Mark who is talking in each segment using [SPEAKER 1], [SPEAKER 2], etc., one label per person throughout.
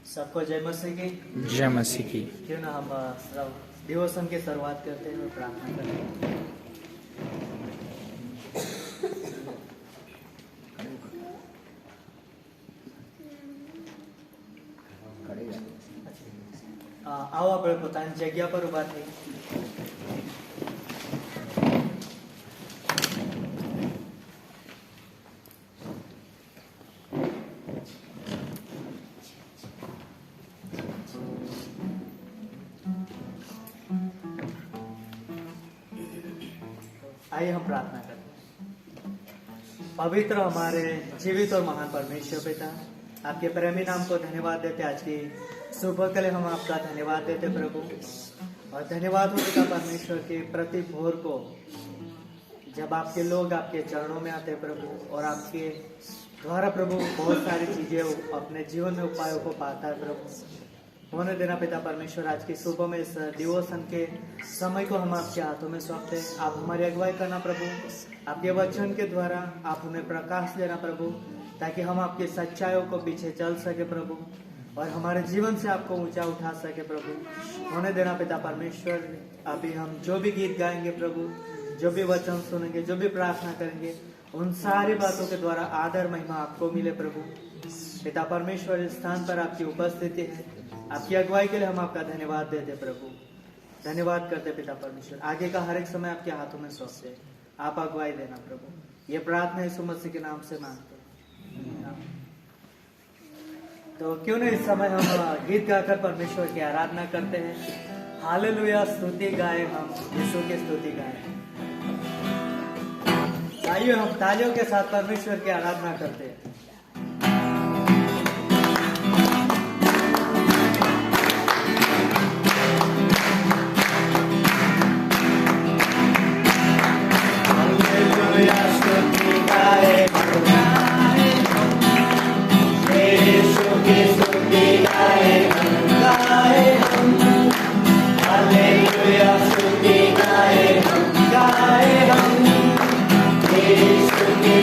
[SPEAKER 1] सबको जय मसीह की।
[SPEAKER 2] जय मसीह की।
[SPEAKER 1] क्यों ना हम डिवोशन की शुरुआत करते हैं और प्रार्थना करते हैं। आओ આપણે પોતાની જગ્યા પર ઊભા થઈ आइए हम प्रार्थना करते हैं। पवित्र हमारे जीवित और महान परमेश्वर पिता, आपके प्रेमी नाम को धन्यवाद देते। आज की सुबह के लिए हम आपका धन्यवाद देते प्रभु, और धन्यवाद हो पिता परमेश्वर के प्रति भोर को जब आपके लोग आपके चरणों में आते प्रभु, और आपके द्वारा प्रभु बहुत सारी चीजें अपने जीवन में उपायों को पाता है प्रभु। होने देना पिता परमेश्वर, आज की सुबह में इस डिवोशन के समय को हम आपके हाथों में सौंपते हैं। आप हमारी अगुवाई करना प्रभु, आपके वचन के द्वारा आप हमें प्रकाश देना प्रभु, ताकि हम आपकी सच्चाइयों को पीछे चल सके प्रभु, और हमारे जीवन से आपको ऊंचा उठा सके प्रभु। होने देना पिता परमेश्वर, अभी हम जो भी गीत गाएंगे प्रभु, जो भी वचन सुनेंगे, जो भी प्रार्थना करेंगे, उन सारी बातों के द्वारा आदर महिमा आपको मिले प्रभु। पिता परमेश्वर, इस स्थान पर आपकी उपस्थिति है, आपकी अगुवाई के लिए हम आपका धन्यवाद देते प्रभु। धन्यवाद करते पिता परमेश्वर, आगे का हर एक समय आपके हाथों में सौंपते, आप अगुवाई देना प्रभु। ये प्रार्थना यीशु मसीह के नाम से मांगते हैं। तो क्यों नहीं इस समय हम गीत गाकर परमेश्वर की आराधना करते हैं। हालेलुया, स्तुति गाए, हम यीशु की स्तुति गाए। आइए हम तालियों के साथ परमेश्वर की आराधना करते हैं।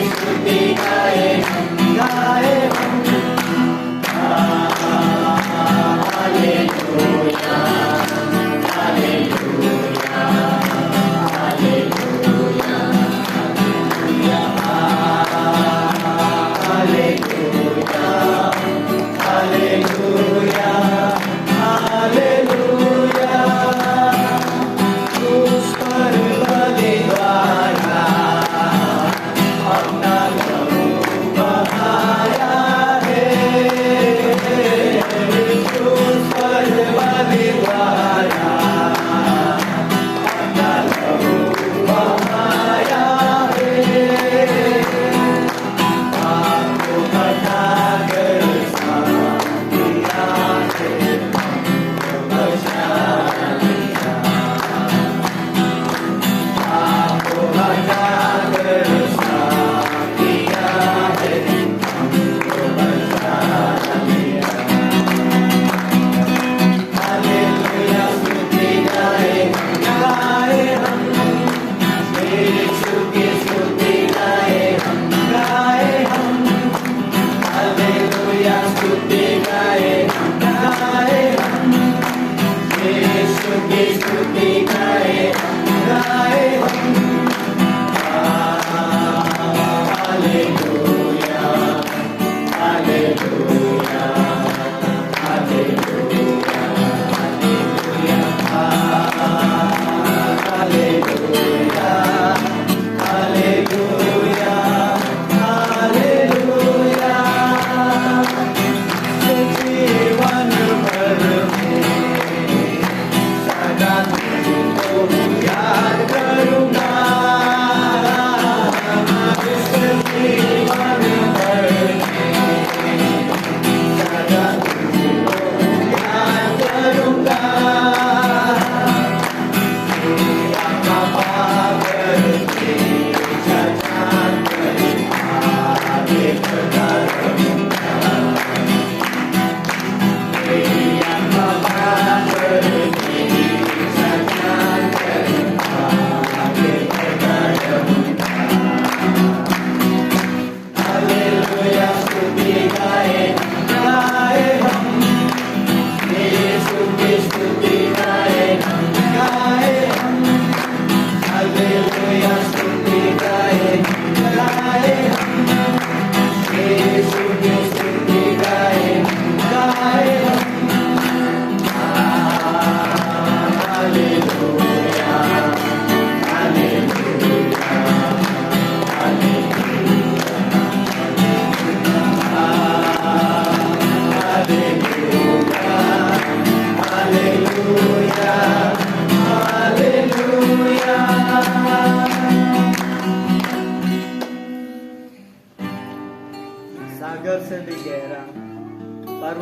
[SPEAKER 3] स्तुति गाए हम।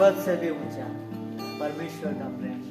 [SPEAKER 1] पर्वत से भी ऊंचा परमेश्वर का प्रेम।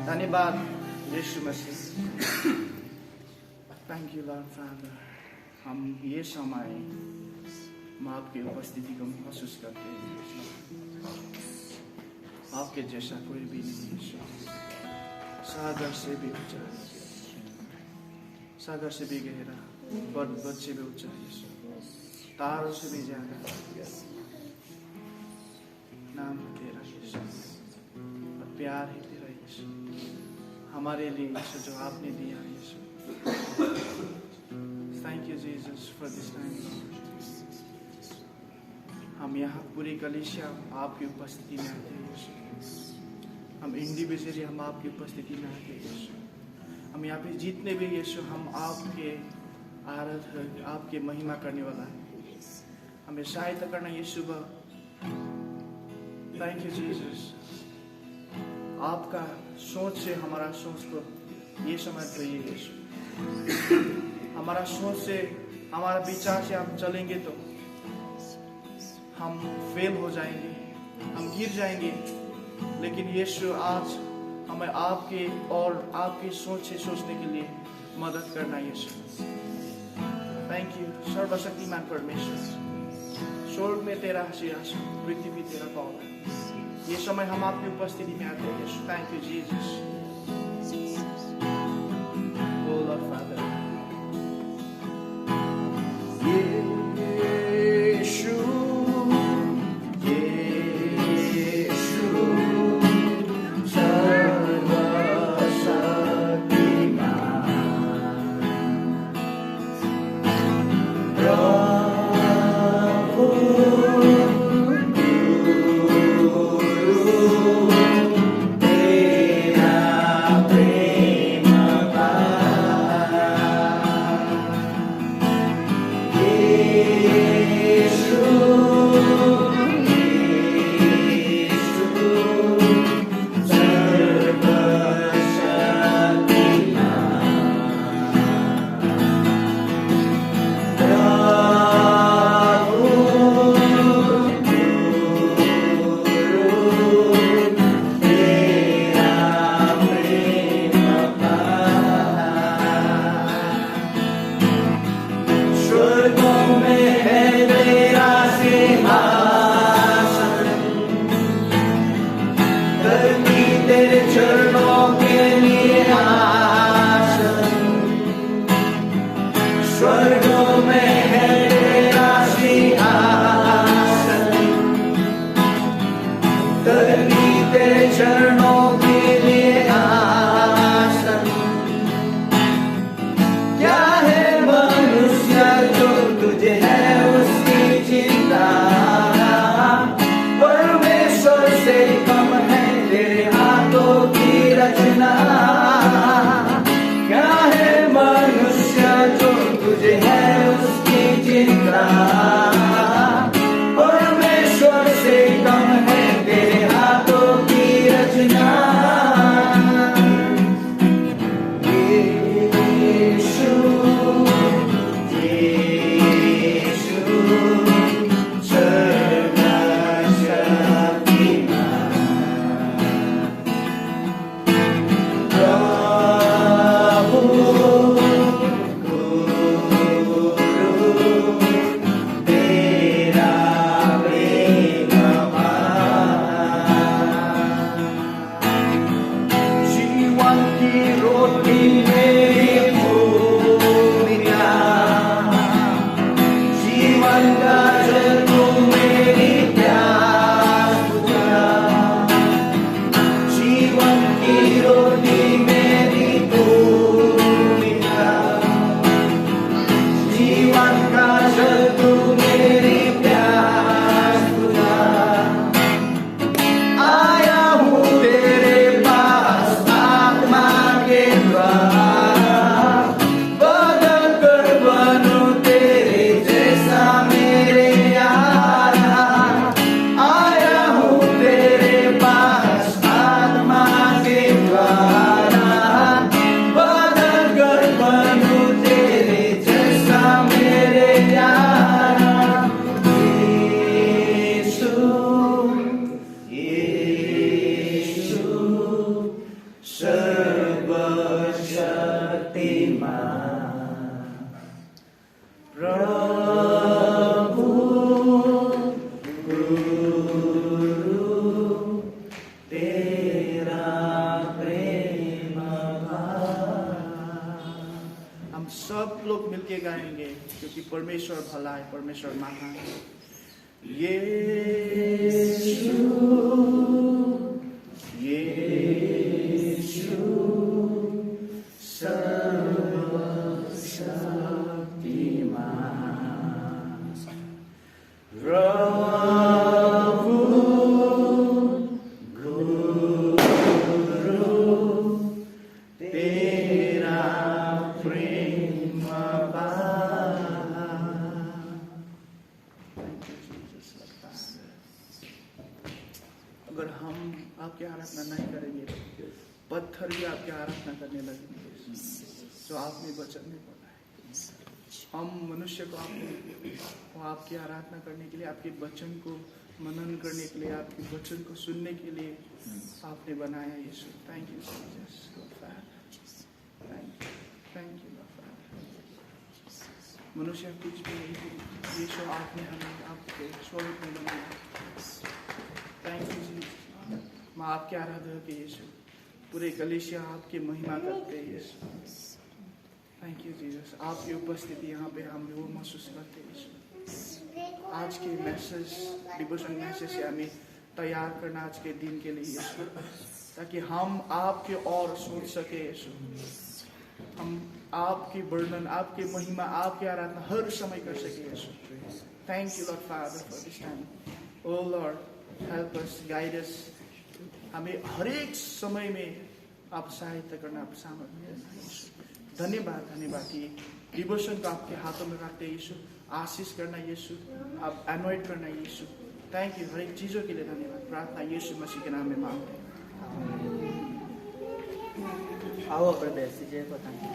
[SPEAKER 2] धन्यवाद Yeshu Masih. Thank you Lord Father. हम ये समय आपकी उपस्थिति को महसूस करते हैं। आपके जैसा कोई भी नहीं है। सागर से भी ऊंचा, सागर से भी गहरा, पर्वत से भी ऊंचा, तारों से भी ज्यादा नाम तेरा यीशु, और प्यार ही तेरा यीशु हमारे लिए यीशु जो आपने दिया Yeshu. Thank you Jesus for this time. हम यहाँ पूरी कलीसिया आपकी उपस्थिति में आते हैं यीशु। हम इंडिविजुअली हम आपकी उपस्थिति में आते हैं यीशु। हम यहाँ पे जितने भी यीशु हम आपके आराधना आपके महिमा करने वाला है। हमें सहायता करना यीशु। Thank you Jesus. आपका सोच से हमारा सोच को ये समझ रही है यीशु। हमारा सोच से हमारा विचार से हम चलेंगे तो हम फेल हो जाएंगे, हम गिर जाएंगे। लेकिन यीशु आज हमें आपके और आपकी सोच से सोचने के लिए मदद करना यीशु। थैंक यू सर्वशक्तिमान परमेश्वर। स्वर्ग में तेरा सिंहासन, पृथ्वी तेरा पौधा। ये समय हम आपकी उपस्थिति में आते हैं Yeshu. Thank you Jesus. Oh Lord Father, Yeshu सब लोग मिलके गाएंगे क्योंकि परमेश्वर भला है, परमेश्वर महान है। यीशु यीशु सर्वशक्तिमान प्रभु गुरु तेरा प्रेम अगर हम आपकी आराधना नहीं करेंगे, पत्थर भी आपकी आराधना करने लगेंगे। तो आपने वचन में बोला है, हम मनुष्य को वो आपकी आराधना करने के लिए आपके वचन को मनन करने के लिए, आपके वचन को सुनने के लिए आपने बनाया Yeshu. Thank you Jesus God Father, thank you God Father. मनुष्य कुछ भी नहीं है यीशु, आपने हमें आपके स्वरूप में बनाया। Thank you Jesus. मैं आपके आराधक के यीशु, पूरे कलीसिया आपकी महिमा करते हैं यीशु। Thank you Jesus. आपकी उपस्थिति यहाँ पे हम वो महसूस करते हैं यीशु। आज के मैसेज, डिवोशन मैसेज से हमें तैयार करना आज के दिन के लिए यीशु, ताकि हम आपके और सोच सके यीशु। हम आपकी वर्णन, आपकी महिमा, आपकी आराधना हर समय कर सके Yeshu. Thank you Lord Father for this time. Oh Lord help us, guide us. हमें हर एक समय में आप सहायता करना, आप सामर्थ्य देना यीशु। धन्यवाद, धन्यवाद कि डिवोशन को आपके हाथों में रखते यीशु। आशीष करना यीशु, आप अनॉइड करना यीशु। थैंक यू, हर एक चीजों के लिए धन्यवाद। प्रार्थना यीशु मसीह के नाम में मांगते हैं।
[SPEAKER 1] आओ આપણે બેસી જઈએ પોતાની।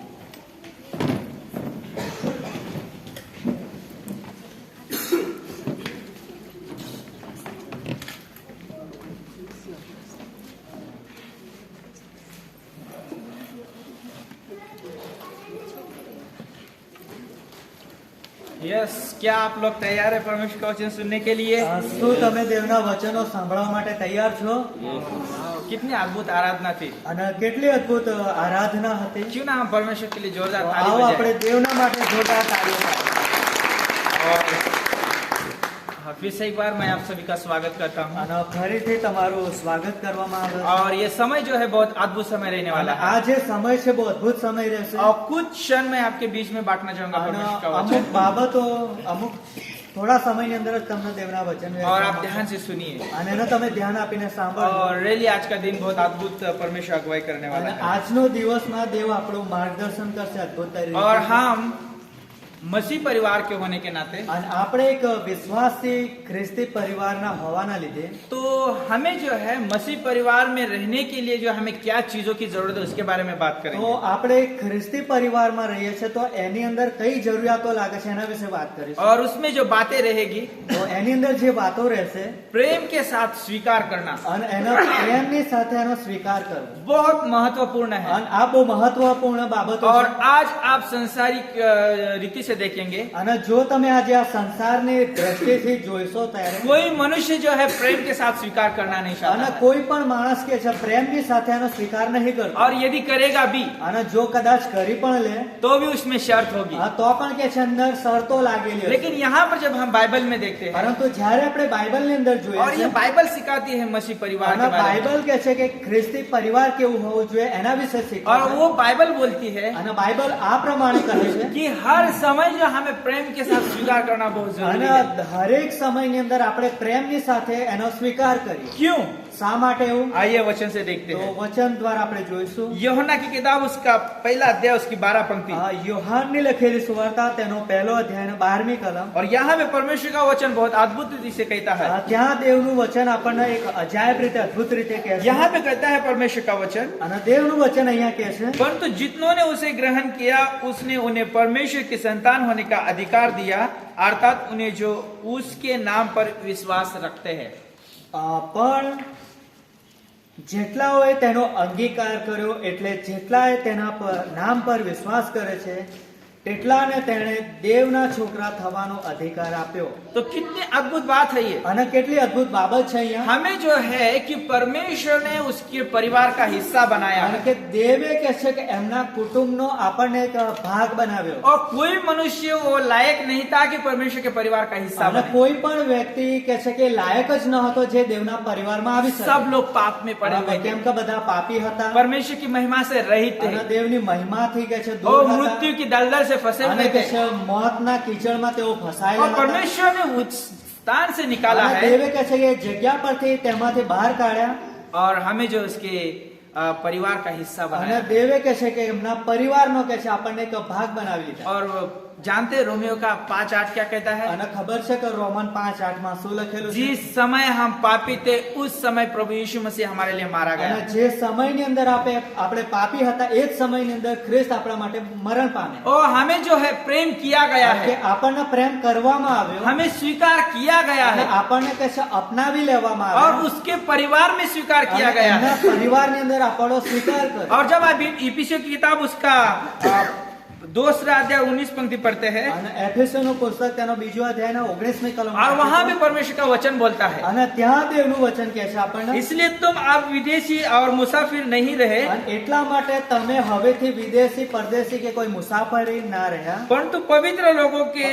[SPEAKER 3] यस, क्या आप लोग तैयार है परमेश्वर का वचन सुनने के लिए?
[SPEAKER 1] શું તમે દેવના વચનો સાંભળવા માટે તૈયાર છો?
[SPEAKER 3] कितनी अद्भुत आराधना थी।
[SPEAKER 1] અને કેટલી અદ્ભુત આરાધના હતી।
[SPEAKER 3] क्यों ना हम परमेश्वर के लिए जोरदार
[SPEAKER 1] તો
[SPEAKER 3] ताली
[SPEAKER 1] આવો
[SPEAKER 3] बजाएं।
[SPEAKER 1] આપણે દેવના માટે જોરદાર તાળીઓ પાડીએ।
[SPEAKER 3] और हाँ, फिर से एक बार मैं आप सभी का स्वागत करता हूँ।
[SPEAKER 1] અને ફરીથી તમારું સ્વાગત કરવામાં આવે છે।
[SPEAKER 3] और ये समय जो है बहुत अद्भुत समय रहने वाला
[SPEAKER 1] અને
[SPEAKER 3] है।
[SPEAKER 1] આ જે સમય છે બહુ અદ્ભુત સમય રહેશે।
[SPEAKER 3] और कुछ क्षण में आपके बीच में बांटना चाहूंगा
[SPEAKER 1] અને
[SPEAKER 3] परमेश्वर का
[SPEAKER 1] અમુક
[SPEAKER 3] वचन,
[SPEAKER 1] બાબતો અમુક થોડા સમયની અંદર જ તમને દેવના વચન
[SPEAKER 3] और आप
[SPEAKER 1] વહેંચવામાં
[SPEAKER 3] ध्यान
[SPEAKER 1] આવશે।
[SPEAKER 3] से सुनिए।
[SPEAKER 1] અને એને તમે ध्यान આપીને સાંભળો।
[SPEAKER 3] और रियली आज का दिन बहुत अद्भुत परमेश्वर अगुवाई करने वाला
[SPEAKER 1] અને
[SPEAKER 3] है।
[SPEAKER 1] આજનો દિવસમાં દેવ આપણું માર્ગદર્શન કરશે અદ્ભુત રીતે।
[SPEAKER 3] और हम मसीह परिवार के होने के नाते
[SPEAKER 1] અને આપણે એક વિશ્વાસી ખ્રિસ્તી પરિવારના હોવાના લીધે
[SPEAKER 3] तो हमें जो है मसीह परिवार में रहने के लिए जो हमें क्या चीजों की जरूरत है उसके बारे में बात
[SPEAKER 1] તો
[SPEAKER 3] करेंगे।
[SPEAKER 1] આપણે ખ્રિસ્તી પરિવારમાં રહીએ છીએ તો એની અંદર કઈ જરૂરિયાતો લાગે છે એના વિશે વાત કરીશું।
[SPEAKER 3] और उसमें जो बातें रहेगी
[SPEAKER 1] તો એની અંદર જે વાતો રહેશે
[SPEAKER 3] प्रेम के साथ स्वीकार करना
[SPEAKER 1] અને એના પ્રેમની સાથે એનો સ્વીકાર કરવો
[SPEAKER 3] बहुत महत्वपूर्ण है।
[SPEAKER 1] અને આ બહુ મહત્વપૂર્ણ બાબતો
[SPEAKER 3] और
[SPEAKER 1] છે।
[SPEAKER 3] आज आप संसारिक रीति से देखेंगे,
[SPEAKER 1] અને જો તમે આજે આ સંસારની દ્રષ્ટિથી જોઈશો ત્યારે
[SPEAKER 3] कोई मनुष्य जो है प्रेम के साथ स्वीकार करना नहीं
[SPEAKER 1] અને
[SPEAKER 3] चाहता है।
[SPEAKER 1] કોઈ પણ માણસ કે છે પ્રેમની સાથે એનો સ્વીકાર નહીં કરતો।
[SPEAKER 3] और यदि करेगा भी
[SPEAKER 1] અને જો કદાચ કરી પણ લે
[SPEAKER 3] तो भी उसमें शर्त होगी।
[SPEAKER 1] તો પણ કે છે અંદર શરતો लागेली હશે।
[SPEAKER 3] लेकिन यहाँ पर जब हम बाइबल में देखते हैं,
[SPEAKER 1] પરંતુ જ્યારે આપણે બાઇબલની અંદર જોઈએ
[SPEAKER 3] और ये
[SPEAKER 1] છીએ
[SPEAKER 3] बाइबल सिखाती है मसीह परिवार
[SPEAKER 1] અને
[SPEAKER 3] के बारे में,
[SPEAKER 1] બાઇબલ કે છે કે ખ્રિસ્તી પરિવાર કેવું હોવું જોઈએ એના વિશે
[SPEAKER 3] और
[SPEAKER 1] શીખવે
[SPEAKER 3] वो बाइबल बोलती है
[SPEAKER 1] અને બાઇબલ આ પ્રમાણે કહે છે
[SPEAKER 3] कि हर समय जो हमें प्रेम के साथ स्वीकार करना बहुत जरूरी
[SPEAKER 1] અને
[SPEAKER 3] है।
[SPEAKER 1] હરેક સમયની અંદર આપણે પ્રેમની સાથે એનો સ્વીકાર કરીએ।
[SPEAKER 3] क्यों?
[SPEAKER 1] શા માટે એવું?
[SPEAKER 3] आइए वचन से देखते
[SPEAKER 1] તો
[SPEAKER 3] हैं।
[SPEAKER 1] વચન દ્વારા આપણે જોઈશું।
[SPEAKER 3] यूहन्ना की किताब उसका पहला अध्याय उसकी 12 पंक्ति।
[SPEAKER 1] યોહાનની લખેલી સુવાર્તા તેનો પહેલો અધ્યાય 12મી કલમ।
[SPEAKER 3] और यहाँ में परमेश्वर का वचन बहुत अद्भुत रीति से कहता है।
[SPEAKER 1] ત્યાં દેવનું વચન આપણને એક અજાયબ રીતે અદ્ભુત રીતે કહે છે।
[SPEAKER 3] यहाँ पे कहता है परमेश्वर का वचन,
[SPEAKER 1] અને દેવનું વચન અહીંયા કહે છે
[SPEAKER 3] परंतु जितनों ने उसे ग्रहण किया उसने उन्हें परमेश्वर के संतान होने का अधिकार दिया, अर्थात उन्हें जो उसके नाम पर विश्वास रखते हैं।
[SPEAKER 1] પણ જેટલાઓએ તેનો અંગીકાર કર્યો એટલે જેટલાએ તેના પર નામ પર વિશ્વાસ કરે છે તેટલાને તેણે દેવના છોકરા થવાનો અધિકાર આપ્યો।
[SPEAKER 3] तो कितनी अद्भुत बात है ये।
[SPEAKER 1] અને કેટલી અદ્ભુત બાબત છે અહીંયા।
[SPEAKER 3] हमें जो है कि परमेश्वर ने उसके परिवार का हिस्सा बनाया
[SPEAKER 1] અને
[SPEAKER 3] है,
[SPEAKER 1] કે દેવે કહે છે કે એમના કુટુંબનો આપણને એક ભાગ બનાવ્યો।
[SPEAKER 3] और कोई मनुष्य वो लायक नहीं था कि परमेश्वर के परिवार का हिस्सा
[SPEAKER 1] અને
[SPEAKER 3] बने।
[SPEAKER 1] કોઈ પણ વ્યક્તિ કહે છે કે લાયક જ ન હતો જે દેવના પરિવારમાં આવી શકે।
[SPEAKER 3] सब लोग पाप में पड़े हुए थे,
[SPEAKER 1] કેમ કે બધા પાપી હતા
[SPEAKER 3] परमेश्वर की महिमा से रहित
[SPEAKER 1] અને
[SPEAKER 3] थे,
[SPEAKER 1] દેવની મહિમાથી કહે છે
[SPEAKER 3] और
[SPEAKER 1] દૂર હતા
[SPEAKER 3] मृत्यु की दलदल से फंसे
[SPEAKER 1] અને
[SPEAKER 3] हुए
[SPEAKER 1] કહે
[SPEAKER 3] थे।
[SPEAKER 1] છે મોતના કીચડમાં તેઓ
[SPEAKER 3] और
[SPEAKER 1] ફસાયેલા હતા।
[SPEAKER 3] परमेश्वर ने उस स्थान से निकाला
[SPEAKER 1] અને
[SPEAKER 3] है,
[SPEAKER 1] દેવે કહે છે કે જગ્યા પરથી તેમાંથી બહાર કાઢ્યા
[SPEAKER 3] और हमें जो उसके परिवार का हिस्सा
[SPEAKER 1] અને
[SPEAKER 3] बनाया।
[SPEAKER 1] દેવે કહે છે કે એમના પરિવારનો કહે છે આપણને એક ભાગ બનાવી લીધા।
[SPEAKER 3] और जानते रोमियो का 5:8 क्या कहता है?
[SPEAKER 1] અને ખબર છે કે રોમન 5:8 માં શું લખેલું છે?
[SPEAKER 3] जिस समय हम पापी थे उस समय प्रभु यीशु मसीह हमारे लिए मारा
[SPEAKER 1] અને
[SPEAKER 3] गया।
[SPEAKER 1] જે સમયની અંદર આપણે પાપી હતા એ જ સમયની અંદર ખ્રિસ્ત આપણા માટે મરણ પામે
[SPEAKER 3] और हमें जो है प्रेम किया गया
[SPEAKER 1] કે
[SPEAKER 3] है,
[SPEAKER 1] આપણને પ્રેમ કરવામાં આવ્યો
[SPEAKER 3] हमें स्वीकार किया गया
[SPEAKER 1] અને
[SPEAKER 3] है
[SPEAKER 1] આપણને કે છે અપનાવી લેવામાં
[SPEAKER 3] और
[SPEAKER 1] આવ્યો
[SPEAKER 3] उसके परिवार में स्वीकार किया
[SPEAKER 1] અને
[SPEAKER 3] गया
[SPEAKER 1] એમના
[SPEAKER 3] है।
[SPEAKER 1] પરિવારની અંદર આપણો સ્વીકાર કર્યો
[SPEAKER 3] और जब आप इफिसियों की किताब उसका 2 अध्याय 19 पंक्ति पढ़ते हैं
[SPEAKER 1] અને એફેસોનું પુસ્તક તેનો બીજો અધ્યાયના 19મી કલમ
[SPEAKER 3] और वहां भी परमेश्वर का वचन बोलता है,
[SPEAKER 1] અને ત્યાં દેવનું વચન કહે છે આપણને
[SPEAKER 3] इसलिए तुम अब विदेशी और मुसाफिर नहीं रहे,
[SPEAKER 1] અને એટલા માટે તમે હવેથી વિદેશી પરદેશી કે કોઈ મુસાફરી ના રહ્યા
[SPEAKER 3] परंतु पवित्र लोगों के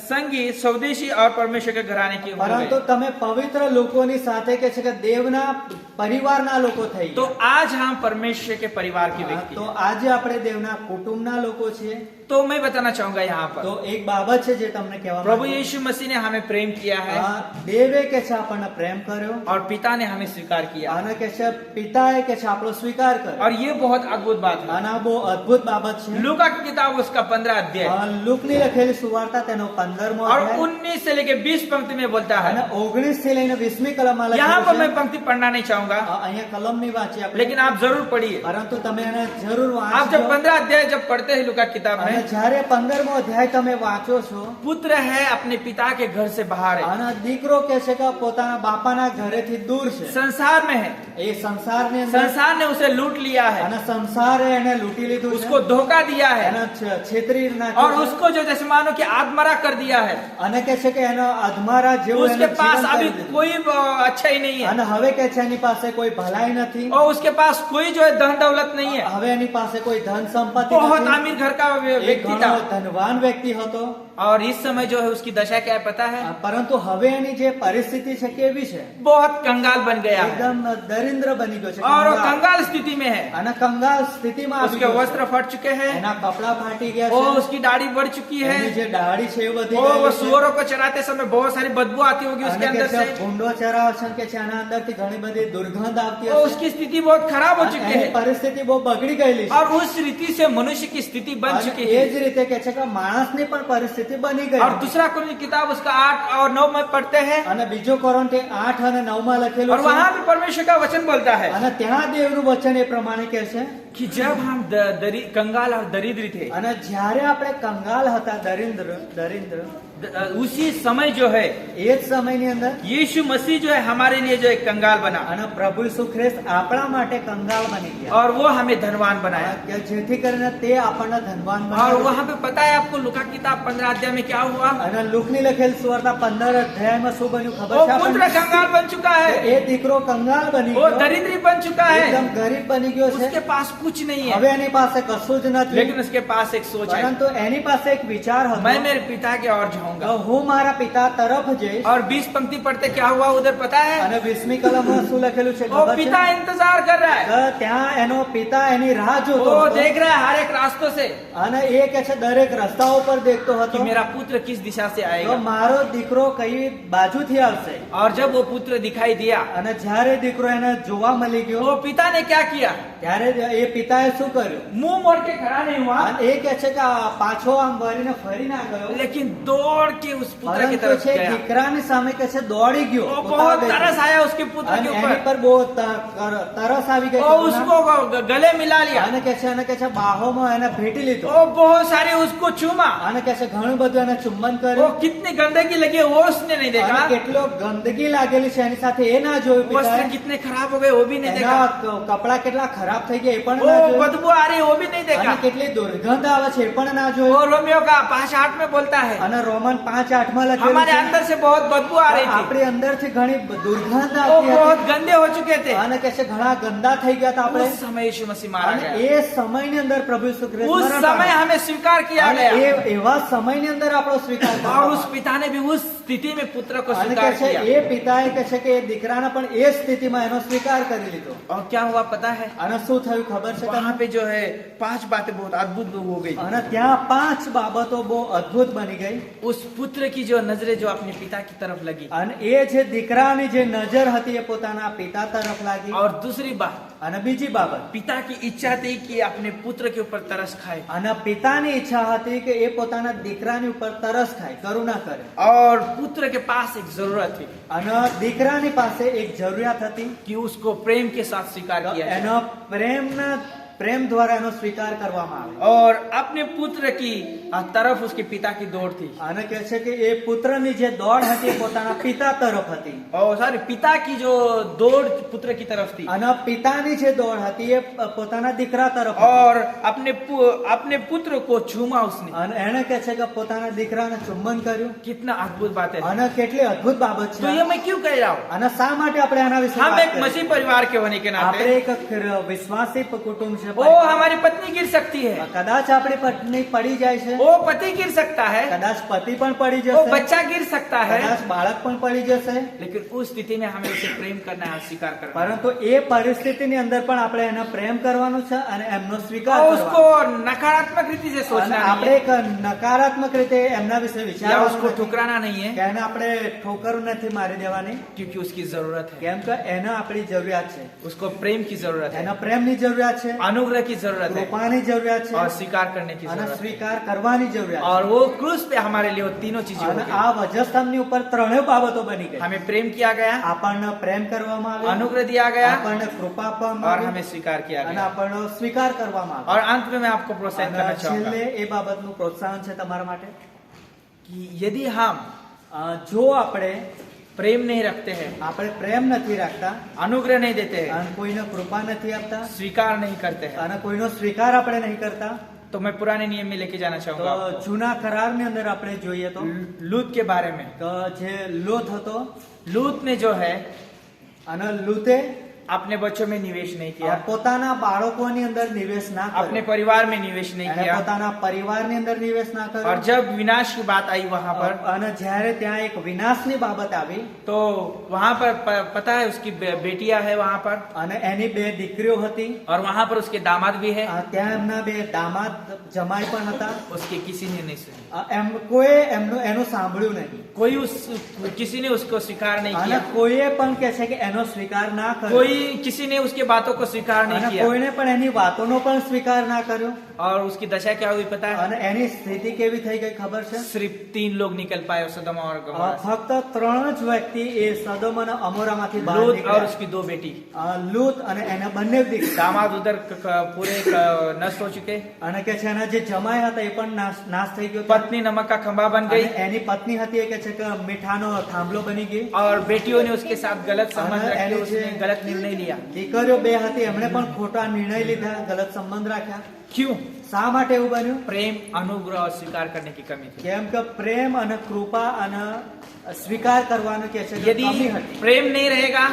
[SPEAKER 3] संगी स्वदेशी और परमेश्वर के घराने के हो
[SPEAKER 1] પરંતુ
[SPEAKER 3] गए।
[SPEAKER 1] તમે પવિત્ર લોકોની સાથે કે છે કે દેવના પરિવારના લોકો થઈ
[SPEAKER 3] तो
[SPEAKER 1] ગયા।
[SPEAKER 3] आज हम परमेश्वर के परिवार के व्यक्ति
[SPEAKER 1] તો
[SPEAKER 3] हैं।
[SPEAKER 1] આજે આપણે દેવના કુટુંબના લોકો છીએ।
[SPEAKER 3] तो मैं बताना चाहूंगा यहाँ
[SPEAKER 1] તો
[SPEAKER 3] पर
[SPEAKER 1] એક બાબત છે જે તમને કહેવા
[SPEAKER 3] प्रभु
[SPEAKER 1] માંગુ છું।
[SPEAKER 3] यीशु मसीह ने हमें प्रेम किया है
[SPEAKER 1] દેવે કે છે આપણને પ્રેમ કર્યો
[SPEAKER 3] और पिता ने हमें स्वीकार किया,
[SPEAKER 1] અને કે છે પિતાએ કે છે આપણો સ્વીકાર કર્યો
[SPEAKER 3] और ये बहुत अद्भुत बात है।
[SPEAKER 1] અને આ બહુ અદ્ભુત બાબત છે।
[SPEAKER 3] लूका की किताब उसका 15 अध्याय
[SPEAKER 1] લૂકની લખેલી સુવાર્તા તેનો 15મો
[SPEAKER 3] और
[SPEAKER 1] અધ્યાય
[SPEAKER 3] 19 से लेके 20 पंक्ति में बोलता
[SPEAKER 1] અને
[SPEAKER 3] है।
[SPEAKER 1] 19 થી લઈને 20મી કલમમાં
[SPEAKER 3] यहाँ
[SPEAKER 1] લખેલું
[SPEAKER 3] पर
[SPEAKER 1] છે।
[SPEAKER 3] मैं पंक्ति पढ़ना नहीं चाहूंगा,
[SPEAKER 1] અહીંયા કલમ નહીં વાંચી આપણે,
[SPEAKER 3] लेकिन आप जरूर पढ़िए।
[SPEAKER 1] પરંતુ તમે એને જરૂર
[SPEAKER 3] आप जब
[SPEAKER 1] વાંચજો।
[SPEAKER 3] 15 अध्याय जब पढ़ते हैं लूका किताब
[SPEAKER 1] અને
[SPEAKER 3] में,
[SPEAKER 1] જ્યારે 15મો અધ્યાય તમે વાંચો છો
[SPEAKER 3] पुत्र है अपने पिता के घर से बाहर है,
[SPEAKER 1] અને દીકરો કે છે કે પોતાના બાપાના ઘરેથી દૂર છે।
[SPEAKER 3] संसार में है,
[SPEAKER 1] એ સંસારની અંદર
[SPEAKER 3] संसार ने उसे लूट लिया है,
[SPEAKER 1] અને સંસારે એને લૂંટી લીધું છે
[SPEAKER 3] उसको धोखा दिया है
[SPEAKER 1] એને છેતરી
[SPEAKER 3] और
[SPEAKER 1] નાખ્યો છે।
[SPEAKER 3] उसको जो जैसे मानो कि आत्मरा कर दिया है।
[SPEAKER 1] અને કે છે કે એનો અધમારા જેવું
[SPEAKER 3] उसके
[SPEAKER 1] એનું
[SPEAKER 3] पास
[SPEAKER 1] જીવન
[SPEAKER 3] अभी
[SPEAKER 1] કરી દીધું।
[SPEAKER 3] कोई अच्छा ही नहीं है
[SPEAKER 1] અને હવે કે છે એની પાસે કોઈ ભલાઈ નથી,
[SPEAKER 3] और उसके पास कोई जो है धन दौलत नहीं है।
[SPEAKER 1] હવે એની પાસે કોઈ ધન સંપત્તિ
[SPEAKER 3] बहुत
[SPEAKER 1] નથી।
[SPEAKER 3] अमीर घर का
[SPEAKER 1] એક
[SPEAKER 3] व्यक्ति
[SPEAKER 1] ઘણો
[SPEAKER 3] था
[SPEAKER 1] ધનવાન વ્યક્તિ હતો,
[SPEAKER 3] और इस समय जो है उसकी दशा क्या है पता है?
[SPEAKER 1] પરંતુ હવે એની જે પરિસ્થિતિ છે કેવી છે?
[SPEAKER 3] बहुत कंगाल बन गया है
[SPEAKER 1] એકદમ દરિદ્ર બની ગયો છે,
[SPEAKER 3] और वो
[SPEAKER 1] કંગાલ।
[SPEAKER 3] कंगाल स्थिति में है।
[SPEAKER 1] અને કંગાલ સ્થિતિમાં આવી
[SPEAKER 3] उसके
[SPEAKER 1] ગયો છે।
[SPEAKER 3] वस्त्र फट चुके हैं,
[SPEAKER 1] એના કપડા ફાટી ગયા
[SPEAKER 3] वो
[SPEAKER 1] છે,
[SPEAKER 3] उसकी दाढ़ी बढ़ चुकी है,
[SPEAKER 1] એની જે દાઢી છે એ વધી
[SPEAKER 3] वो
[SPEAKER 1] ગઈ છે।
[SPEAKER 3] सुअरों को चराते समय बहुत सारी बदबू आती होगी उसके
[SPEAKER 1] અને કે
[SPEAKER 3] अंदर
[SPEAKER 1] છે
[SPEAKER 3] से,
[SPEAKER 1] ભૂંડો ચરાવે છે કે છે આના અંદરથી ઘણી બધી દુર્ગંધ આવતી
[SPEAKER 3] और
[SPEAKER 1] હશે।
[SPEAKER 3] उसकी स्थिति बहुत खराब हो चुकी
[SPEAKER 1] એની
[SPEAKER 3] है
[SPEAKER 1] પરિસ્થિતિ બહુ બગડી ગયેલી છે।
[SPEAKER 3] और उस रीति से मनुष्य की स्थिति बन
[SPEAKER 1] અને
[SPEAKER 3] चुकी
[SPEAKER 1] એ
[SPEAKER 3] है।
[SPEAKER 1] જ રીતે કે છે કે માણસની પણ પરિસ્થિતિ બની ગઈ
[SPEAKER 3] और
[SPEAKER 1] છે।
[SPEAKER 3] दूसरा कुरिन्थी किताब उसका 8 और 9 में पढ़ते हैं
[SPEAKER 1] અને બીજો કોરિન્થી 8 અને 9 માં લખેલું
[SPEAKER 3] और
[SPEAKER 1] છે।
[SPEAKER 3] वहां भी परमेश्वर का वचन बोलता है
[SPEAKER 1] અને ત્યાં દેવનું વચન એ પ્રમાણે કહે છે
[SPEAKER 3] कि जब हम कंगाल और दरिद्र थे,
[SPEAKER 1] અને જ્યારે આપણે કંગાલ હતા, દરિદ્ર
[SPEAKER 3] उसी समय जो है
[SPEAKER 1] એ જ સમયની અંદર
[SPEAKER 3] यीशु मसीह जो है हमारे लिए जो एक कंगाल बना
[SPEAKER 1] અને પ્રભુ ઈસુ ખ્રિસ્ત આપણા માટે કંગાલ બની ગયા,
[SPEAKER 3] और वो हमें धनवान बनाया।
[SPEAKER 1] કે જેથી કરીને તે આપણને ધનવાન
[SPEAKER 3] और
[SPEAKER 1] બનાવ્યા।
[SPEAKER 3] वहां पे पता है आपको लूका किताब 15 अध्याय में क्या हुआ?
[SPEAKER 1] અને લૂકની લખેલ સુવાર્તા 15 અધ્યાયમાં શું બન્યું ખબર
[SPEAKER 3] वो
[SPEAKER 1] છે
[SPEAKER 3] पुत्र
[SPEAKER 1] આપણને?
[SPEAKER 3] कंगाल बन चुका है,
[SPEAKER 1] એ દીકરો કંગાલ બની
[SPEAKER 3] वो
[SPEAKER 1] ગયો,
[SPEAKER 3] दरिद्री बन चुका है,
[SPEAKER 1] એકદમ ગરીબ બની ગયો છે।
[SPEAKER 3] उसके पास कुछ नहीं
[SPEAKER 1] હવે
[SPEAKER 3] है,
[SPEAKER 1] એની પાસે કશું જ નથી,
[SPEAKER 3] लेकिन उसके पास एक सोच है,
[SPEAKER 1] પરંતુ એની પાસે એક વિચાર હતો,
[SPEAKER 3] मैं मेरे पिता के और जाऊंगा।
[SPEAKER 1] તો હું મારા પિતા તરફ જઈશ।
[SPEAKER 3] और 20 पंक्ति पढ़ते क्या हुआ उधर पता है?
[SPEAKER 1] અને 20મી કલમમાં શું લખેલું છે
[SPEAKER 3] वो
[SPEAKER 1] ખબર છે?
[SPEAKER 3] पिता इंतजार कर रहा है,
[SPEAKER 1] તો ત્યાં એનો પિતા એની રાહ જોતો
[SPEAKER 3] वो
[SPEAKER 1] હતો
[SPEAKER 3] देख रहा है हर एक रास्तों से
[SPEAKER 1] અને એ કે છે દરેક રસ્તાઓ પર દેખતો
[SPEAKER 3] कि
[SPEAKER 1] હતો
[SPEAKER 3] मेरा पुत्र किस दिशा से
[SPEAKER 1] તો
[SPEAKER 3] आएगा।
[SPEAKER 1] મારો દીકરો કઈ બાજુથી આવશે।
[SPEAKER 3] और जब वो पुत्र दिखाई दिया,
[SPEAKER 1] અને જ્યારે દીકરો એને જોવા મળી ગયો
[SPEAKER 3] वो पिता ने क्या किया?
[SPEAKER 1] ત્યારે એ પિતાએ શું કર્યું?
[SPEAKER 3] मुंह मोड़ के खड़ा नहीं हुआ,
[SPEAKER 1] અને એ કે છે કે આ પાછો આમ વળીને ફરી ના ગયો,
[SPEAKER 3] लेकिन दौड़ के उस पुत्र की
[SPEAKER 1] પરંતુ
[SPEAKER 3] तरफ
[SPEAKER 1] છે
[SPEAKER 3] गया।
[SPEAKER 1] દીકરાની સામે કે છે દોડી ગયો,
[SPEAKER 3] वो
[SPEAKER 1] પોતાના
[SPEAKER 3] बहुत
[SPEAKER 1] બેટને।
[SPEAKER 3] तरस आया उसके पुत्र
[SPEAKER 1] અને
[SPEAKER 3] के
[SPEAKER 1] એની
[SPEAKER 3] ऊपर,
[SPEAKER 1] પર બહુ તરસ આવી ગઈ
[SPEAKER 3] वो
[SPEAKER 1] કરુણા।
[SPEAKER 3] उसको गले मिला लिया,
[SPEAKER 1] અને કે છે બાહોમાં એને ભેટી લીધો
[SPEAKER 3] वो बहुत सारे उसको चूमा।
[SPEAKER 1] અને કે છે ઘણું બધું એને ચુંબન
[SPEAKER 3] वो
[SPEAKER 1] કર્યું
[SPEAKER 3] कितनी गंदगी लगी है वो उसने नहीं
[SPEAKER 1] અને
[SPEAKER 3] देखा,
[SPEAKER 1] કેટલો ગંદકી લાગેલી છે એની સાથે એ ના જોયું
[SPEAKER 3] वस्त्र
[SPEAKER 1] પિતાએ।
[SPEAKER 3] कितने खराब हो गए वो भी नहीं
[SPEAKER 1] એના
[SPEAKER 3] देखा,
[SPEAKER 1] કપડા કેટલા ખરાબ થઈ ગયા એ પણ
[SPEAKER 3] वो
[SPEAKER 1] ના જોયું
[SPEAKER 3] बदबू आ रही है वो भी नहीं
[SPEAKER 1] અને
[SPEAKER 3] देखा।
[SPEAKER 1] કેટલી દુર્ગંધ આવે છે એ પણ ના
[SPEAKER 3] वो
[SPEAKER 1] જોયું।
[SPEAKER 3] रोमियो का 5:8 में बोलता है
[SPEAKER 1] અને રોમન 5:8 માં લખેલું
[SPEAKER 3] हमारे
[SPEAKER 1] છે
[SPEAKER 3] अंदर से बहुत बदबू आ रही थी,
[SPEAKER 1] આપણી અંદરથી ઘણી દુર્ગંધ
[SPEAKER 3] वो
[SPEAKER 1] આવતી
[SPEAKER 3] बहुत
[SPEAKER 1] હતી
[SPEAKER 3] गंदे हो चुके थे।
[SPEAKER 1] અને કે છે ઘણા ગંદા થઈ ગયા હતા આપણે।
[SPEAKER 3] उस समय यीशु मसीह मारा
[SPEAKER 1] અને
[SPEAKER 3] गया,
[SPEAKER 1] એ સમયની અંદર પ્રભુ ઈસુ ખ્રિસ્ત
[SPEAKER 3] उस
[SPEAKER 1] મરણ
[SPEAKER 3] समय
[SPEAKER 1] પામ્યા।
[SPEAKER 3] हमें स्वीकार किया
[SPEAKER 1] અને
[SPEAKER 3] गया,
[SPEAKER 1] એવા સમયની અંદર આપણો સ્વીકાર
[SPEAKER 3] और
[SPEAKER 1] કરવામાં
[SPEAKER 3] उस पिता ने भी उस स्थिति में पुत्र को
[SPEAKER 1] અને
[SPEAKER 3] स्वीकार
[SPEAKER 1] કે છે
[SPEAKER 3] किया।
[SPEAKER 1] એ પિતાએ કે છે કે એ દીકરાને પણ એ સ્થિતિમાં એનો સ્વીકાર કરી લીધો।
[SPEAKER 3] और क्या हुआ पता है?
[SPEAKER 1] અને શું થયું ખબર છે
[SPEAKER 3] वहां
[SPEAKER 1] તમને?
[SPEAKER 3] पे जो है 5 बातें बहुत अद्भुत हो गई।
[SPEAKER 1] અને ત્યાં 5 બાબતો બહુ અદ્ભુત બની ગઈ।
[SPEAKER 3] उस पुत्र की जो नजरें जो अपने पिता की तरफ लगी,
[SPEAKER 1] અને એ જે દીકરાની જે નજર હતી એ પોતાના પિતા તરફ લાગી।
[SPEAKER 3] और दूसरी बात
[SPEAKER 1] અને બીજી બાબત,
[SPEAKER 3] पिता की इच्छा थी कि अपने पुत्र के ऊपर तरस खाए
[SPEAKER 1] અને પિતાની ઈચ્છા હતી કે એ પોતાના દીકરાની ઉપર તરસ ખાય, કરુણા કરે.
[SPEAKER 3] और पुत्र के पास एक जरूरत थी
[SPEAKER 1] અને દીકરાની પાસે એક જરૂરિયાત હતી
[SPEAKER 3] कि उसको प्रेम के साथ स्वीकार
[SPEAKER 1] તો
[SPEAKER 3] किया जाए
[SPEAKER 1] એનો પ્રેમ દ્વારા એનો સ્વીકાર કરવામાં આવે.
[SPEAKER 3] और अपने पुत्र की तरफ उसके पिता की दौड़ थी
[SPEAKER 1] અને કહે છે કે એ પુત્રની જે દોડ હતી એ પોતાના પિતા તરફ હતી,
[SPEAKER 3] और सॉरी पिता की जो दौड़ पुत्र की तरफ थी
[SPEAKER 1] અને પિતાની જે દોડ હતી એ પોતાના દીકરા તરફ હતી.
[SPEAKER 3] और अपने पुत्र को छूमा उसने
[SPEAKER 1] અને એને કહે છે કે પોતાના દીકરાને ચુંબન કર્યું.
[SPEAKER 3] कितना अद्भुत बात है
[SPEAKER 1] અને કેટલી અદ્ભુત બાબત
[SPEAKER 3] तो
[SPEAKER 1] છે.
[SPEAKER 3] ये मैं क्यों कह रहा हूँ
[SPEAKER 1] અને શા માટે આપણે આના વિશે
[SPEAKER 3] हम
[SPEAKER 1] વાત
[SPEAKER 3] एक
[SPEAKER 1] કરીએ?
[SPEAKER 3] मसीह परिवार के होने के
[SPEAKER 1] આપણે
[SPEAKER 3] नाते
[SPEAKER 1] એક વિશ્વાસી કુટુંબ છે.
[SPEAKER 3] वो हमारी पत्नी गिर सकती है
[SPEAKER 1] કદાચ આપણી પત્ની પડી જાય છે,
[SPEAKER 3] वो पति गिर सकता है
[SPEAKER 1] કદાચ પતિ પણ પડી
[SPEAKER 3] वो
[SPEAKER 1] જશે,
[SPEAKER 3] बच्चा गिर सकता है
[SPEAKER 1] કદાચ બાળક પણ પડી જશે.
[SPEAKER 3] लेकिन उस स्थिति में हमें उसे प्रेम करना है स्वीकार करना है
[SPEAKER 1] પરંતુ એ પરિસ્થિતિની અંદર પણ આપણે એને પ્રેમ કરવાનું છે અને એમનો સ્વીકાર
[SPEAKER 3] और
[SPEAKER 1] કરવાનો
[SPEAKER 3] उसको नकारात्मक रीति से
[SPEAKER 1] છે. અને
[SPEAKER 3] सोचना नहीं
[SPEAKER 1] આપણે
[SPEAKER 3] है
[SPEAKER 1] એક નકારાત્મક રીતે એમના વિશે
[SPEAKER 3] या
[SPEAKER 1] વિચારવાનું
[SPEAKER 3] उसको
[SPEAKER 1] નથી.
[SPEAKER 3] ठुकराना नहीं है
[SPEAKER 1] કે એને આપણે ઠોકર નથી મારી દેવાની,
[SPEAKER 3] क्योंकि उसकी जरूरत है
[SPEAKER 1] કેમ કે એને આપણી જરૂરિયાત છે,
[SPEAKER 3] उसको प्रेम की जरूरत है
[SPEAKER 1] એના પ્રેમની જરૂરિયાત છે,
[SPEAKER 3] अनुग्रह की जरूरत है
[SPEAKER 1] કૃપાની જરૂરિયાત છે
[SPEAKER 3] और स्वीकार करने की
[SPEAKER 1] અને
[SPEAKER 3] जरूरत है
[SPEAKER 1] સ્વીકાર કરવાની જરૂરિયાત છે.
[SPEAKER 3] और वो क्रूस पे हमारे लिए वो तीनों चीजें
[SPEAKER 1] અને
[SPEAKER 3] होगी
[SPEAKER 1] આ વજસ્તંભની ઉપર ત્રણેય બાબતો બની ગઈ.
[SPEAKER 3] हमें प्रेम किया गया
[SPEAKER 1] આપણને પ્રેમ કરવામાં આવે,
[SPEAKER 3] अनुग्रह दिया गया
[SPEAKER 1] આપણને કૃપા આપવામાં
[SPEAKER 3] और
[SPEAKER 1] આવે
[SPEAKER 3] हमें स्वीकार किया
[SPEAKER 1] અને
[SPEAKER 3] गया
[SPEAKER 1] આપણને સ્વીકાર કરવામાં આવે.
[SPEAKER 3] और अंत में मैं आपको प्रोत्साहित
[SPEAKER 1] અને
[SPEAKER 3] करना चाहूंगा
[SPEAKER 1] છેલ્લે એ બાબતનું પ્રોત્સાહન છે તમારા માટે
[SPEAKER 3] कि यदि हम
[SPEAKER 1] જો આપણે
[SPEAKER 3] प्रेम नहीं रखते हैं
[SPEAKER 1] પ્રેમ નથી રાખતા
[SPEAKER 3] अनुग्रह नहीं देते हैं
[SPEAKER 1] અને કોઈને કૃપા નથી આપતા
[SPEAKER 3] स्वीकार नहीं करते हैं
[SPEAKER 1] અને કોઈનો સ્વીકાર આપણે નહીં કરતા,
[SPEAKER 3] तो मैं पुराने नियम में लेके जाना
[SPEAKER 1] તો
[SPEAKER 3] चाहूंगा
[SPEAKER 1] જૂના કરારની અંદર આપણે જોઈએ તો
[SPEAKER 3] लूत के बारे में
[SPEAKER 1] જે લોથ હતો
[SPEAKER 3] लूत ने जो है
[SPEAKER 1] અને લૂતે
[SPEAKER 3] अपने बच्चों में निवेश नहीं किया
[SPEAKER 1] પોતાના બાળકોની અંદર નિવેશ ના
[SPEAKER 3] अपने
[SPEAKER 1] કર્યો,
[SPEAKER 3] परिवार में निवेश नहीं
[SPEAKER 1] એને
[SPEAKER 3] किया
[SPEAKER 1] પોતાના પરિવારની અંદર નિવેશ ના કર્યો.
[SPEAKER 3] और जब विनाश की बात आई वहां पर
[SPEAKER 1] અને જ્યારે ત્યાં એક વિનાશની બાબત આવી
[SPEAKER 3] तो वहां पर पता है उसकी बेटियां है वहां पर
[SPEAKER 1] અને એની બે દીકરીઓ હતી,
[SPEAKER 3] और वहां पर उसके दामाद भी है
[SPEAKER 1] ત્યાં એમના બે દામાદ જમાઈ પણ હતા.
[SPEAKER 3] उसके किसी ने नहीं सुनी
[SPEAKER 1] એમ કોઈ એનું સાંભળ્યું નહીં
[SPEAKER 3] किसी ने उसको स्वीकार नहीं
[SPEAKER 1] અને
[SPEAKER 3] किया
[SPEAKER 1] કોઈએ પણ કહે છે કે એનો સ્વીકાર ના કર્યો
[SPEAKER 3] कोई किसी ने उसके बातों को स्वीकार
[SPEAKER 1] અને
[SPEAKER 3] नहीं किया
[SPEAKER 1] કોઈને પણ એની વાતોનો પણ સ્વીકાર ના કર્યો.
[SPEAKER 3] और उसकी दशा क्या हुई पता है
[SPEAKER 1] અને એની સ્થિતિ કેવી થઈ ગઈ ખબર છે?
[SPEAKER 3] सिर्फ 3 लोग निकल पाए सदमा और गमोरा से।
[SPEAKER 1] ફક્ત 3 જ વ્યક્તિ એ સદોમ અને અમોરામાંથી બહાર
[SPEAKER 3] लूत और
[SPEAKER 1] નીકળ્યા.
[SPEAKER 3] उसकी 2 बेटी
[SPEAKER 1] લૂત અને એના બંને દીકરી,
[SPEAKER 3] दामाद उधर पूरे नष्ट हो चुके
[SPEAKER 1] અને કે છે એના જે જમાઈ હતા એ પણ નાશ થઈ ગયો.
[SPEAKER 3] पत्नी नमक का खंभा बन
[SPEAKER 1] અને
[SPEAKER 3] गई
[SPEAKER 1] એની પત્ની હતી એ કે છે કે મીઠાનો થાંભલો બની ગઈ.
[SPEAKER 3] और बेटियों ने उसके साथ गलत संबंध
[SPEAKER 1] અને
[SPEAKER 3] रखे
[SPEAKER 1] એની
[SPEAKER 3] उसने
[SPEAKER 1] जे-
[SPEAKER 3] गलत निर्णय लिया
[SPEAKER 1] દીકરીઓ બે હતી એમણે પણ ખોટા નિર્ણય લીધા, ગલત સંબંધ રાખ્યા.
[SPEAKER 3] क्यों
[SPEAKER 1] શા માટે એવું બન્યું?
[SPEAKER 3] प्रेम अनुग्रह और स्वीकार करने की कमी थी
[SPEAKER 1] કેમ કે પ્રેમ અને કૃપા અને સ્વીકાર કરવાનું કે છે કે
[SPEAKER 3] यदि
[SPEAKER 1] કમી હતી.
[SPEAKER 3] प्रेम नहीं रहेगा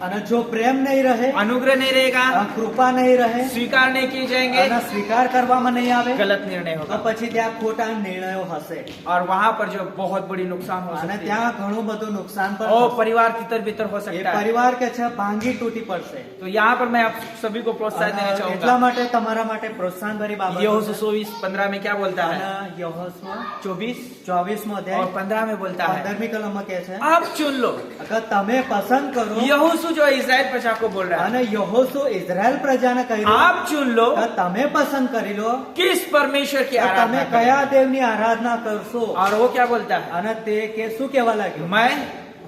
[SPEAKER 1] અને જો પ્રેમ નહીં રહે,
[SPEAKER 3] अनुग्रह नहीं रहेगा
[SPEAKER 1] કૃપા નહીં રહે
[SPEAKER 3] स्वीकार नहीं किए जाएंगे
[SPEAKER 1] અને સ્વીકાર કરવામાં નહીં આવે
[SPEAKER 3] गलत निर्णय
[SPEAKER 1] તો
[SPEAKER 3] होगा
[SPEAKER 1] પછી ત્યાં ખોટા નિર્ણયો હશે
[SPEAKER 3] और वहां पर जो बहुत बड़ी नुकसान हो
[SPEAKER 1] અને
[SPEAKER 3] सकती है
[SPEAKER 1] ત્યાં ઘણું બધું નુકસાન પણ
[SPEAKER 3] और
[SPEAKER 1] થશે.
[SPEAKER 3] परिवार तितर बितर हो
[SPEAKER 1] એ
[SPEAKER 3] सकता है
[SPEAKER 1] પરિવાર કે છે ભાંગી તૂટી પડશે.
[SPEAKER 3] तो यहाँ पर मैं आप सभी को प्रोत्साहन
[SPEAKER 1] અને
[SPEAKER 3] देना
[SPEAKER 1] એટલા
[SPEAKER 3] चाहूंगा
[SPEAKER 1] માટે તમારા માટે પ્રોત્સાહન ભરી બાબત
[SPEAKER 3] यहोशू 24:15 में क्या बोलता है
[SPEAKER 1] અને યહોશુઆ
[SPEAKER 3] 24
[SPEAKER 1] 24મો
[SPEAKER 3] और
[SPEAKER 1] અધ્યાય
[SPEAKER 3] 15 में बोलता है
[SPEAKER 1] 15મી કલમમાં કહે છે
[SPEAKER 3] आप चुन लो
[SPEAKER 1] અગર તમે પસંદ કરો.
[SPEAKER 3] यहोशू जो इस्राएल प्रजा को बोल रहा है
[SPEAKER 1] અને યહોશુ ઇઝરાયલ પ્રજાને કહ્યું
[SPEAKER 3] आप चुन लो
[SPEAKER 1] કે તમે પસંદ કરી લો
[SPEAKER 3] किस परमेश्वर की
[SPEAKER 1] કે તમે
[SPEAKER 3] आराधना करें।
[SPEAKER 1] કયા દેવની આરાધના કરશો.
[SPEAKER 3] और वो क्या बोलता है
[SPEAKER 1] અને તે કે શું કહેવા લાગ્યું?
[SPEAKER 3] मैं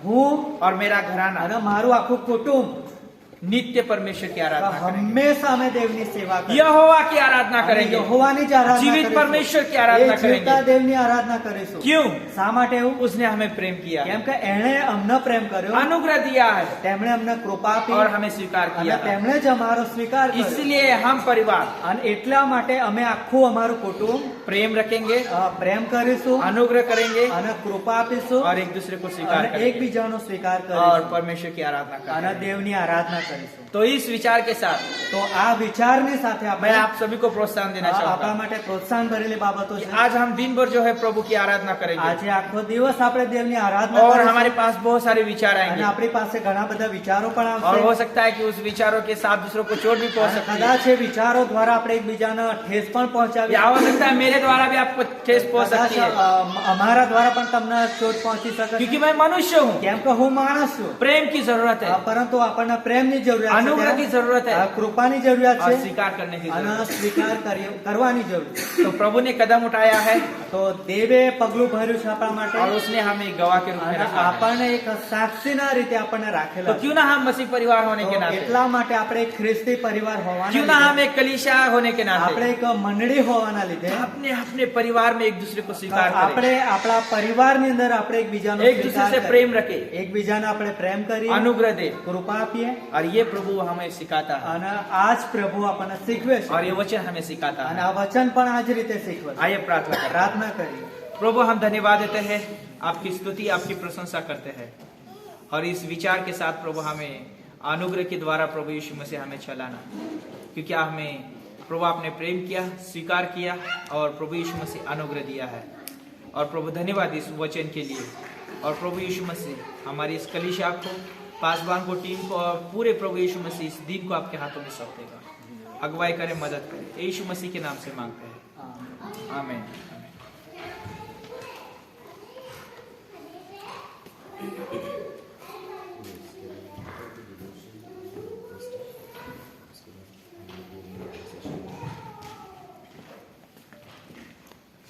[SPEAKER 1] હું
[SPEAKER 3] और मेरा घराना
[SPEAKER 1] અને મારું આખું કુટુંબ
[SPEAKER 3] नित्य परमेश्वर की आराधना करेंगे
[SPEAKER 1] હંમેશા અમે દેવની સેવા કરીશું.
[SPEAKER 3] यहोवा की आराधना
[SPEAKER 1] અમે
[SPEAKER 3] करेंगे
[SPEAKER 1] યહોવાની જ આરાધના
[SPEAKER 3] जीवित
[SPEAKER 1] કરીશું.
[SPEAKER 3] परमेश्वर की आराधना
[SPEAKER 1] એ જીવતા
[SPEAKER 3] करेंगे
[SPEAKER 1] દેવની આરાધના કરીશું.
[SPEAKER 3] क्यों
[SPEAKER 1] શા માટે એવું?
[SPEAKER 3] उसने हमें प्रेम किया
[SPEAKER 1] કેમ કે એણે અમને પ્રેમ કર્યો,
[SPEAKER 3] अनुग्रह दिया है
[SPEAKER 1] તેમણે અમને કૃપા આપી
[SPEAKER 3] और हमें स्वीकार
[SPEAKER 1] અને
[SPEAKER 3] किया है।
[SPEAKER 1] તેમણે જ અમારો સ્વીકાર કર્યો.
[SPEAKER 3] इसलिए हम परिवार
[SPEAKER 1] અને એટલા માટે અમે આખું અમારું કુટુંબ
[SPEAKER 3] प्रेम रखेंगे
[SPEAKER 1] પ્રેમ કરીશું
[SPEAKER 3] अनुग्रह करेंगे
[SPEAKER 1] અને કૃપા આપીશું
[SPEAKER 3] और एक दूसरे को स्वीकार
[SPEAKER 1] અને
[SPEAKER 3] करेंगे
[SPEAKER 1] એકબીજાનો સ્વીકાર
[SPEAKER 3] और
[SPEAKER 1] કરીશું
[SPEAKER 3] परमेश्वर की आराधना
[SPEAKER 1] અને
[SPEAKER 3] करेंगे
[SPEAKER 1] દેવની આરાધના કરીશું.
[SPEAKER 3] तो इस विचार के साथ
[SPEAKER 1] તો આ વિચારની સાથે
[SPEAKER 3] मैं
[SPEAKER 1] આપણે
[SPEAKER 3] आप सभी को प्रोत्साहन देना
[SPEAKER 1] આપણા
[SPEAKER 3] चाहूंगा
[SPEAKER 1] માટે પ્રોત્સાહન ભરેલી બાબતો
[SPEAKER 3] कि
[SPEAKER 1] છે.
[SPEAKER 3] आज हम दिन भर जो है प्रभु की आराधना करेंगे
[SPEAKER 1] આજે આખો દિવસ આપણે દેવની આરાધના
[SPEAKER 3] और
[SPEAKER 1] કરીશું.
[SPEAKER 3] हमारे पास बहुत सारे विचार
[SPEAKER 1] અને
[SPEAKER 3] आएंगे
[SPEAKER 1] આપણી પાસે ઘણા બધા વિચારો પણ
[SPEAKER 3] और हो
[SPEAKER 1] આવશે
[SPEAKER 3] सकता है कि उस विचारों के साथ दूसरों को चोट भी पहुंच
[SPEAKER 1] અને
[SPEAKER 3] सकती है
[SPEAKER 1] કદાચ એ વિચારો દ્વારા આપણે એકબીજાને ઠેસ પણ પહોંચાવી
[SPEAKER 3] या हो सकता है मेरे द्वारा भी आपको ठेस पहुंच
[SPEAKER 1] કદાચ
[SPEAKER 3] सकती है
[SPEAKER 1] અમારા દ્વારા પણ તમને ચોટ પહોંચી શકે છે.
[SPEAKER 3] क्योंकि मैं मनुष्य हूँ
[SPEAKER 1] કેમ કે હું માણસ છું
[SPEAKER 3] प्रेम की जरूरत है
[SPEAKER 1] પરંતુ આપણને પ્રેમની શેની જરૂરિયાત છે
[SPEAKER 3] अनुग्रह की जरूरत है
[SPEAKER 1] કૃપાની જરૂરિયાત
[SPEAKER 3] और
[SPEAKER 1] છે
[SPEAKER 3] स्वीकार करने की
[SPEAKER 1] અને
[SPEAKER 3] जरूरत
[SPEAKER 1] સ્વીકાર કરવાની જરૂર છે
[SPEAKER 3] है। तो प्रभु ने कदम उठाया है
[SPEAKER 1] તો દેવે પગલું ભર્યું છે આપણા માટે
[SPEAKER 3] और उसने हमें गवाह के रूप में
[SPEAKER 1] અને
[SPEAKER 3] रखा है।
[SPEAKER 1] આપણને એક સાક્ષીના રીતે આપણને રાખેલા
[SPEAKER 3] तो
[SPEAKER 1] છે
[SPEAKER 3] क्यों ना हम मसीह परिवार होने के
[SPEAKER 1] તો
[SPEAKER 3] नाते,
[SPEAKER 1] એટલા માટે આપણે એક ખ્રિસ્તી પરિવાર હોવાના
[SPEAKER 3] क्यों ना
[SPEAKER 1] લીધે,
[SPEAKER 3] हम एक कलीसिया होने के नाते
[SPEAKER 1] આપણે એક મંડળી હોવાના લીધે
[SPEAKER 3] अपने अपने परिवार में एक दूसरे को स्वीकार करें,
[SPEAKER 1] આપણે આપણા પરિવારની અંદર આપણે એકબીજાનો
[SPEAKER 3] एक दूसरे
[SPEAKER 1] સ્વીકાર
[SPEAKER 3] से
[SPEAKER 1] કરીએ.
[SPEAKER 3] प्रेम रखे,
[SPEAKER 1] એકબીજાને આપણે પ્રેમ કરીએ,
[SPEAKER 3] अनुग्रह दे।
[SPEAKER 1] કૃપા આપીએ
[SPEAKER 3] और ये प्रभु हमें सिखाता है
[SPEAKER 1] અને આ જ પ્રભુ આપણને શીખવે છે
[SPEAKER 3] और ये वचन हमें सिखाता
[SPEAKER 1] અને
[SPEAKER 3] है।
[SPEAKER 1] આ વચન પણ આ જ રીતે શીખવે છે.
[SPEAKER 3] आइए प्रार्थना करें।
[SPEAKER 1] પ્રાર્થના કરીએ.
[SPEAKER 3] प्रभु हम धन्यवाद देते हैं, आपकी स्तुति आपकी प्रशंसा करते हैं और इस विचार के साथ प्रभु हमें अनुग्रह के द्वारा प्रभु यीशु मसीह हमें चलाना, क्योंकि हमें प्रभु आपने प्रेम किया, स्वीकार किया और प्रभु यीशु मसीह अनुग्रह दिया है। और प्रभु धन्यवाद इस वचन के लिए। और प्रभु यीशु मसीह हमारी इस कलीसिया को, पासवान को, टीम को और पूरे प्रभु यीशु मसीह इस दिन को आपके हाथों में सौंप देगा। अगुवाई करें, मदद करें, यीशु मसीह के नाम से मांगते हैं, आमीन।